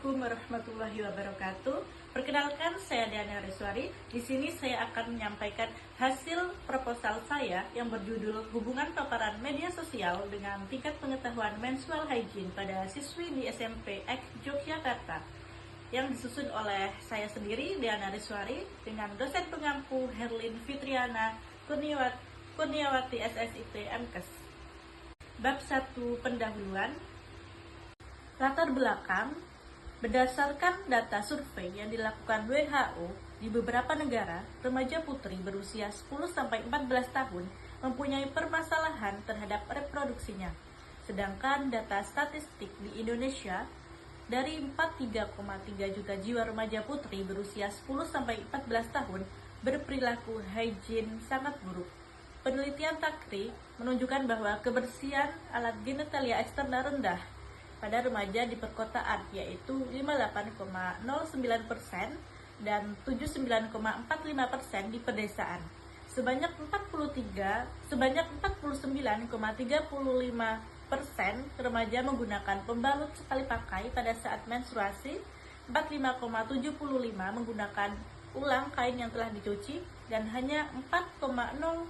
Assalamualaikum warahmatullahi wabarakatuh. Perkenalkan, saya Diana Reswari. Di sini saya akan menyampaikan hasil proposal saya yang berjudul Hubungan Paparan Media Sosial dengan Tingkat Pengetahuan Menstrual Hygiene pada Siswi di SMP X Yogyakarta, yang disusun oleh saya sendiri, Diana Reswari, dengan dosen pengampu Herlin Fitriana Kurniawati SSIT MKes. Bab 1 Pendahuluan. Latar belakang. Berdasarkan data survei yang dilakukan WHO di beberapa negara, remaja putri berusia 10-14 tahun mempunyai permasalahan terhadap reproduksinya. Sedangkan data statistik di Indonesia, dari 43,3 juta jiwa remaja putri berusia 10-14 tahun berperilaku hygiene sangat buruk. Penelitian Takri menunjukkan bahwa kebersihan alat genitalia eksternal rendah pada remaja di perkotaan, yaitu 58,09% dan 79,45% di pedesaan. Sebanyak 49,35% remaja menggunakan pembalut sekali pakai pada saat menstruasi, 45,75% menggunakan ulang kain yang telah dicuci, dan hanya 4,90%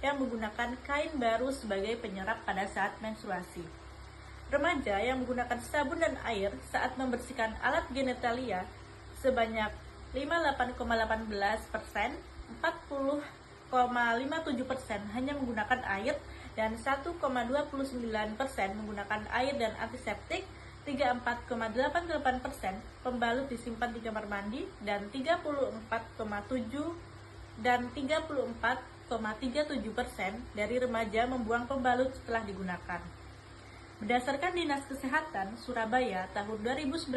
yang menggunakan kain baru sebagai penyerap pada saat menstruasi. Remaja yang menggunakan sabun dan air saat membersihkan alat genitalia sebanyak 58,18%, 40,57% hanya menggunakan air, dan 1,29% menggunakan air dan antiseptik, 34,88% pembalut disimpan di kamar mandi, dan 34,37% dari remaja membuang pembalut setelah digunakan. Berdasarkan Dinas Kesehatan Surabaya tahun 2019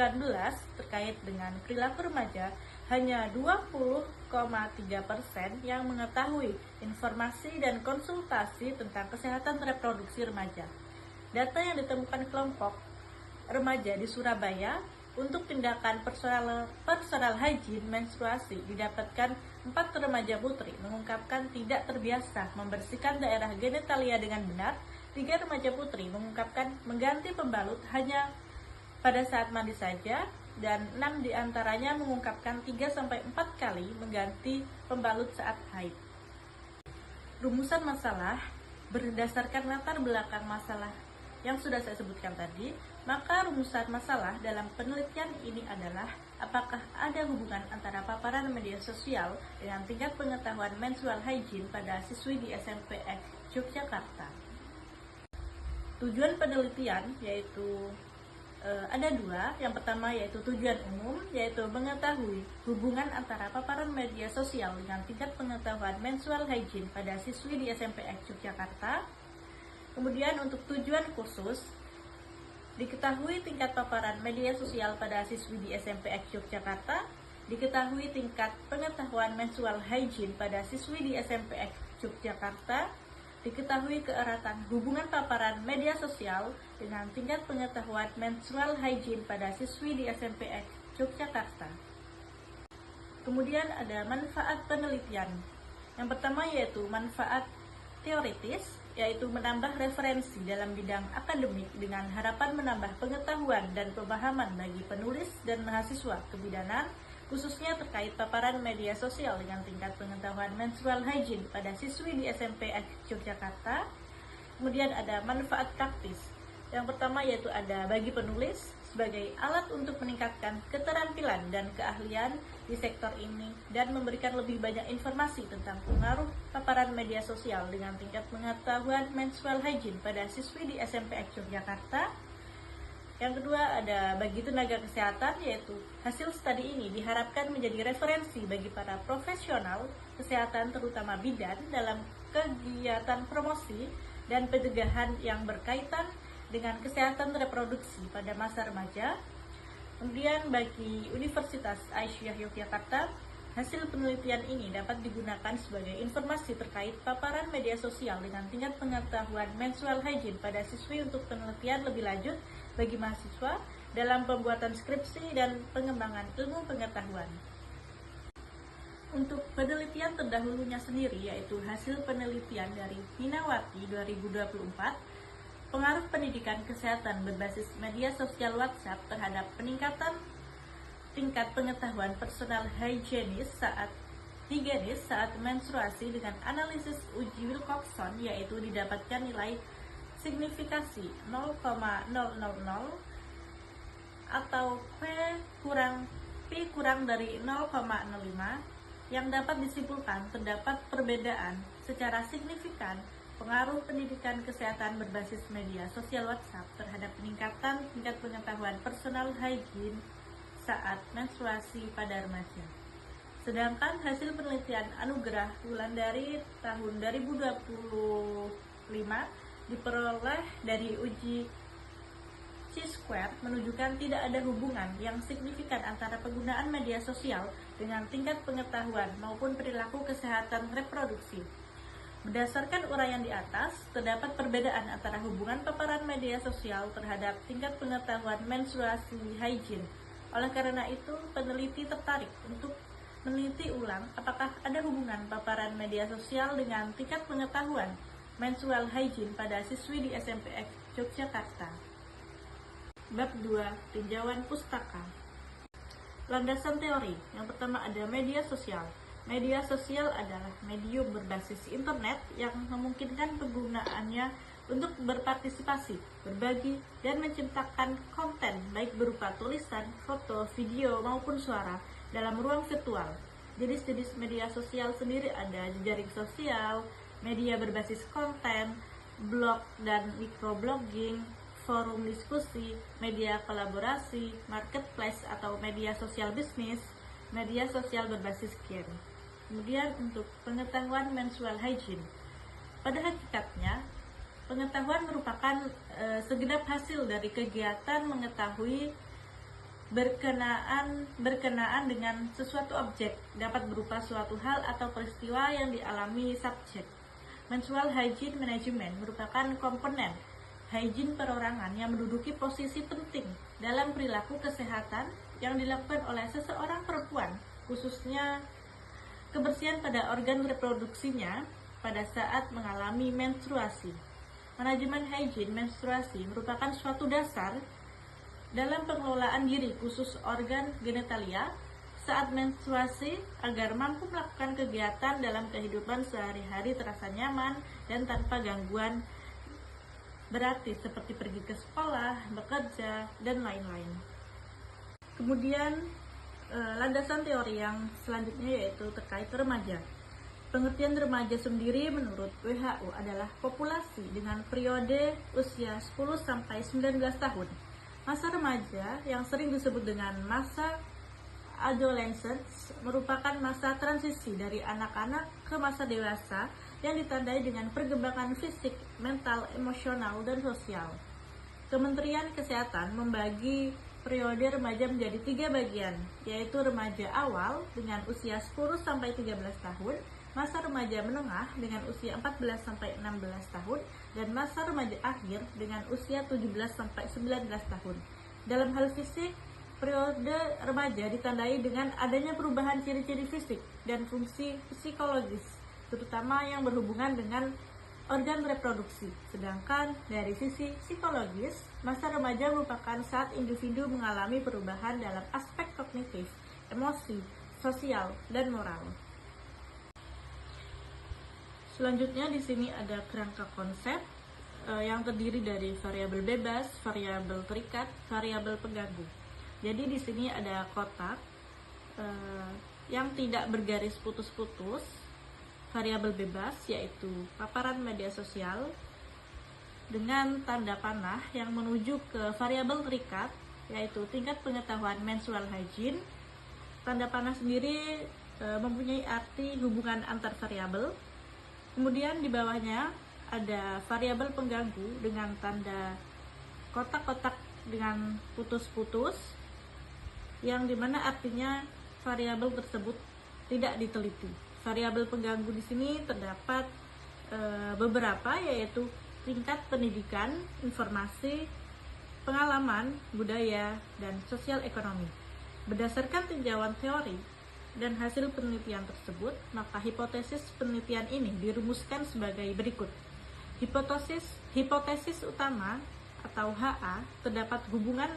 terkait dengan perilaku remaja, hanya 20,3% yang mengetahui informasi dan konsultasi tentang kesehatan reproduksi remaja. Data yang ditemukan kelompok remaja di Surabaya untuk tindakan personal hygiene menstruasi didapatkan 4 remaja putri mengungkapkan tidak terbiasa membersihkan daerah genitalia dengan benar, 3 remaja putri mengungkapkan mengganti pembalut hanya pada saat mandi saja, dan 6 diantaranya mengungkapkan 3-4 kali mengganti pembalut saat haid. Rumusan masalah. Berdasarkan latar belakang masalah yang sudah saya sebutkan tadi, maka rumusan masalah dalam penelitian ini adalah apakah ada hubungan antara paparan media sosial dengan tingkat pengetahuan menstrual hygiene pada siswi di SMP X Yogyakarta. Tujuan penelitian yaitu ada 2. Yang pertama yaitu tujuan umum, yaitu mengetahui hubungan antara paparan media sosial dengan tingkat pengetahuan menstrual hygiene pada siswi di SMP X Yogyakarta. Kemudian untuk tujuan khusus, diketahui tingkat paparan media sosial pada siswi di SMP X Yogyakarta, diketahui tingkat pengetahuan menstrual hygiene pada siswi di SMP X Yogyakarta, diketahui keeratan hubungan paparan media sosial dengan tingkat pengetahuan menstrual hygiene pada siswi di SMP X Yogyakarta. Kemudian ada manfaat penelitian. Yang pertama yaitu manfaat teoritis, yaitu menambah referensi dalam bidang akademik dengan harapan menambah pengetahuan dan pemahaman bagi penulis dan mahasiswa kebidanan, khususnya terkait paparan media sosial dengan tingkat pengetahuan menstrual hygiene pada siswi di SMP X Yogyakarta. Kemudian ada manfaat praktis. Yang pertama yaitu ada bagi penulis sebagai alat untuk meningkatkan keterampilan dan keahlian di sektor ini dan memberikan lebih banyak informasi tentang pengaruh paparan media sosial dengan tingkat pengetahuan menstrual hygiene pada siswi di SMP X Yogyakarta. Yang kedua ada bagi tenaga kesehatan, yaitu hasil studi ini diharapkan menjadi referensi bagi para profesional kesehatan terutama bidan dalam kegiatan promosi dan pencegahan yang berkaitan dengan kesehatan reproduksi pada masa remaja. Kemudian bagi Universitas Aisyah Yogyakarta, hasil penelitian ini dapat digunakan sebagai informasi terkait paparan media sosial dengan tingkat pengetahuan menstrual hygiene pada siswi untuk penelitian lebih lanjut bagi mahasiswa dalam pembuatan skripsi dan pengembangan ilmu pengetahuan. Untuk penelitian terdahulunya sendiri, yaitu hasil penelitian dari Minawati 2024, pengaruh pendidikan kesehatan berbasis media sosial WhatsApp terhadap peningkatan tingkat pengetahuan personal higienis saat menstruasi dengan analisis uji Wilcoxon, yaitu didapatkan nilai signifikasi 0,000 atau P kurang dari 0,05, yang dapat disimpulkan terdapat perbedaan secara signifikan pengaruh pendidikan kesehatan berbasis media sosial WhatsApp terhadap peningkatan tingkat pengetahuan personal hygiene saat menstruasi pada remaja. Sedangkan hasil penelitian Anugerah Wulandari tahun 2025 diperoleh dari uji C-square menunjukkan tidak ada hubungan yang signifikan antara penggunaan media sosial dengan tingkat pengetahuan maupun perilaku kesehatan reproduksi. Berdasarkan uraian di atas, terdapat perbedaan antara hubungan paparan media sosial terhadap tingkat pengetahuan menstruasi hygiene. Oleh karena itu, peneliti tertarik untuk meneliti ulang apakah ada hubungan paparan media sosial dengan tingkat pengetahuan menstrual hygiene pada siswi di SMPX Yogyakarta. Bab 2. Tinjauan pustaka. Landasan teori. Yang pertama ada media sosial. Media sosial adalah medium berbasis internet yang memungkinkan penggunaannya untuk berpartisipasi, berbagi, dan menciptakan konten baik berupa tulisan, foto, video, maupun suara dalam ruang virtual. Jenis-jenis media sosial sendiri ada jejaring sosial, media berbasis konten, blog dan microblogging, forum diskusi, media kolaborasi, marketplace atau media sosial bisnis, media sosial berbasis game. Kemudian untuk pengetahuan menstrual hygiene. Pada hakikatnya, pengetahuan merupakan segenap hasil dari kegiatan mengetahui berkenaan dengan sesuatu objek, dapat berupa suatu hal atau peristiwa yang dialami subjek. Menstrual hygiene management merupakan komponen hygiene perorangan yang menduduki posisi penting dalam perilaku kesehatan yang dilakukan oleh seseorang perempuan, khususnya kebersihan pada organ reproduksinya pada saat mengalami menstruasi. Manajemen hygiene menstruasi merupakan suatu dasar dalam pengelolaan diri khusus organ genitalia saat menstruasi agar mampu melakukan kegiatan dalam kehidupan sehari-hari terasa nyaman dan tanpa gangguan berarti seperti pergi ke sekolah, bekerja, dan lain-lain. Kemudian landasan teori yang selanjutnya yaitu terkait remaja. Pengertian remaja sendiri menurut WHO adalah populasi dengan periode usia 10-19 tahun. Masa remaja yang sering disebut dengan masa adolescence merupakan masa transisi dari anak-anak ke masa dewasa yang ditandai dengan perkembangan fisik, mental, emosional, dan sosial. Kementerian Kesehatan membagi periode remaja menjadi 3 bagian, yaitu remaja awal dengan usia 10-13 tahun, masa remaja menengah dengan usia 14-16 tahun, dan masa remaja akhir dengan usia 17-19 tahun. Dalam hal fisik, periode remaja ditandai dengan adanya perubahan ciri-ciri fisik dan fungsi psikologis, terutama yang berhubungan dengan organ reproduksi. Sedangkan dari sisi psikologis, masa remaja merupakan saat individu mengalami perubahan dalam aspek kognitif, emosi, sosial, dan moral. Selanjutnya di sini ada kerangka konsep yang terdiri dari variabel bebas, variabel terikat, variabel pengganggu. Jadi di sini ada kotak yang tidak bergaris putus-putus. Variabel bebas yaitu paparan media sosial dengan tanda panah yang menuju ke variabel terikat yaitu tingkat pengetahuan menstrual hygiene. Tanda panah sendiri mempunyai arti hubungan antar variabel. Kemudian di bawahnya ada variabel pengganggu dengan tanda kotak-kotak dengan putus-putus yang dimana artinya variabel tersebut tidak diteliti. Variabel pengganggu di sini terdapat beberapa yaitu tingkat pendidikan, informasi, pengalaman, budaya, dan sosial ekonomi. Berdasarkan tinjauan teori dan hasil penelitian tersebut, maka hipotesis penelitian ini dirumuskan sebagai berikut. Hipotesis utama atau HA terdapat hubungan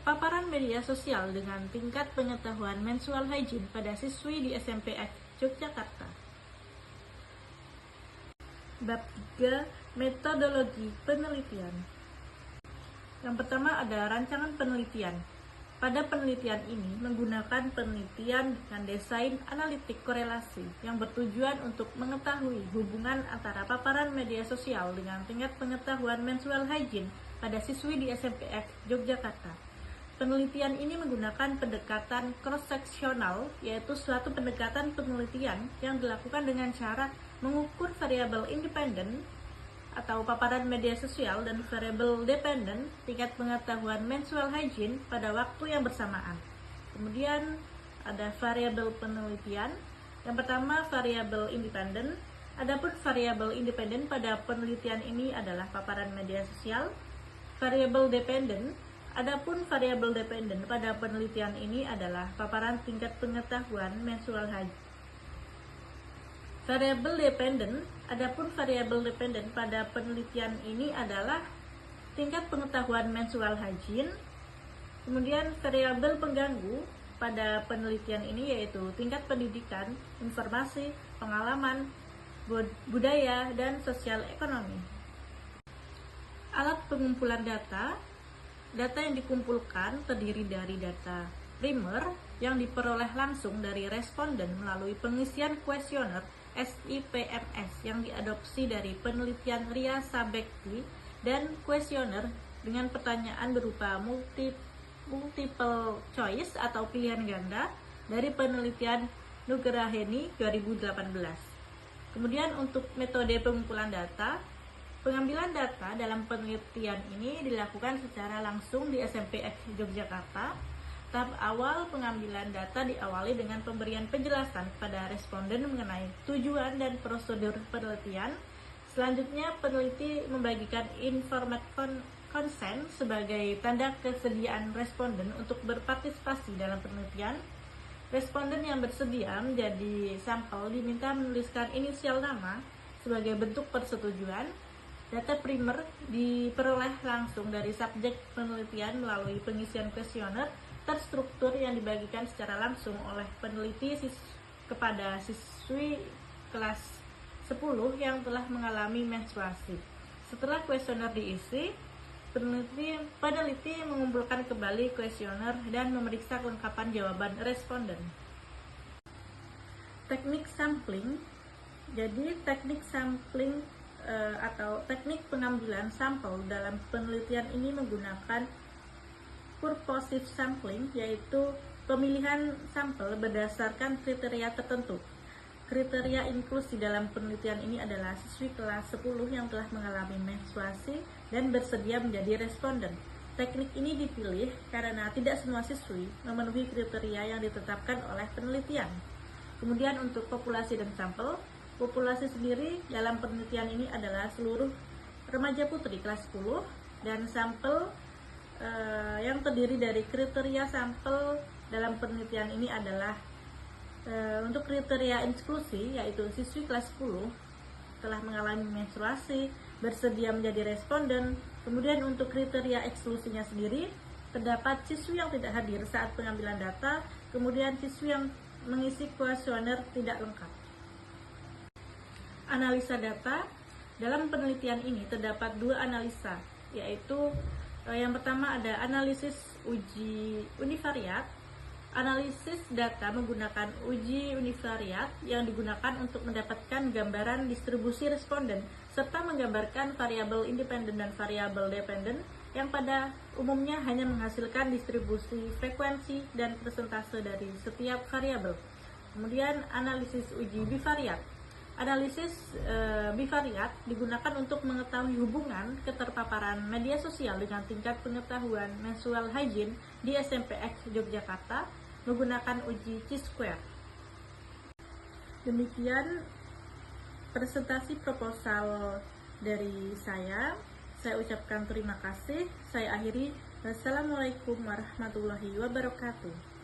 paparan media sosial dengan tingkat pengetahuan menstrual hygiene pada siswi di SMPX Yogyakarta. Bab 3. Metodologi penelitian. Yang pertama ada rancangan penelitian. Pada penelitian ini menggunakan penelitian dengan desain analitik korelasi yang bertujuan untuk mengetahui hubungan antara paparan media sosial dengan tingkat pengetahuan menstrual hygiene pada siswi di SMPX Yogyakarta. Penelitian ini menggunakan pendekatan cross-seksional, yaitu suatu pendekatan penelitian yang dilakukan dengan cara mengukur variabel independen atau paparan media sosial dan variabel dependen tingkat pengetahuan menstrual hygiene pada waktu yang bersamaan. Kemudian ada variabel penelitian. Yang pertama variabel independen. Adapun variabel independen pada penelitian ini adalah paparan media sosial. Variabel dependen. Adapun variabel dependen pada penelitian ini adalah paparan tingkat pengetahuan menstrual hygiene. Adapun variabel dependen pada penelitian ini adalah tingkat pengetahuan menstrual hygiene. Kemudian variabel pengganggu pada penelitian ini yaitu tingkat pendidikan, informasi, pengalaman, budaya, dan sosial ekonomi. Alat pengumpulan data. Data yang dikumpulkan terdiri dari data primer yang diperoleh langsung dari responden melalui pengisian kuesioner SIPMS yang diadopsi dari penelitian Ria Sabekti dan kuesioner dengan pertanyaan berupa multiple choice atau pilihan ganda dari penelitian Nugraheni 2018. Kemudian untuk metode pengumpulan data, pengambilan data dalam penelitian ini dilakukan secara langsung di SMPX Yogyakarta. Tahap awal pengambilan data diawali dengan pemberian penjelasan kepada responden mengenai tujuan dan prosedur penelitian. Selanjutnya, peneliti membagikan informat consent sebagai tanda kesediaan responden untuk berpartisipasi dalam penelitian. Responden yang bersedia menjadi sampel diminta menuliskan inisial nama sebagai bentuk persetujuan. Data primer diperoleh langsung dari subjek penelitian melalui pengisian kuesioner terstruktur yang dibagikan secara langsung oleh peneliti kepada siswi kelas 10 yang telah mengalami menstruasi. Setelah kuesioner diisi, peneliti mengumpulkan kembali kuesioner dan memeriksa kelengkapan jawaban responden. Teknik sampling. Jadi teknik sampling atau teknik pengambilan sampel dalam penelitian ini menggunakan purposive sampling, yaitu pemilihan sampel berdasarkan kriteria tertentu. Kriteria inklusi dalam penelitian ini adalah siswi kelas 10 yang telah mengalami menstruasi dan bersedia menjadi responden. Teknik ini dipilih karena tidak semua siswi memenuhi kriteria yang ditetapkan oleh penelitian. Kemudian untuk populasi dan sampel, populasi sendiri dalam penelitian ini adalah seluruh remaja putri kelas 10 dan sampel yang terdiri dari kriteria sampel dalam penelitian ini adalah untuk kriteria inklusi, yaitu siswi kelas 10 telah mengalami menstruasi, bersedia menjadi responden. Kemudian untuk kriteria eksklusinya sendiri, terdapat siswi yang tidak hadir saat pengambilan data, kemudian siswi yang mengisi kuesioner tidak lengkap. Analisa data. Dalam penelitian ini terdapat dua analisa, yaitu yang pertama ada analisis uji univariat. Analisis data menggunakan uji univariat yang digunakan untuk mendapatkan gambaran distribusi responden serta menggambarkan variabel independen dan variabel dependen yang pada umumnya hanya menghasilkan distribusi frekuensi dan persentase dari setiap variabel. Kemudian analisis uji bivariat. Analisis bivariat digunakan untuk mengetahui hubungan keterpaparan media sosial dengan tingkat pengetahuan menstrual hygiene di SMPX Yogyakarta menggunakan uji Chi-square. Demikian presentasi proposal dari saya. Saya ucapkan terima kasih. Saya akhiri. Wassalamualaikum warahmatullahi wabarakatuh.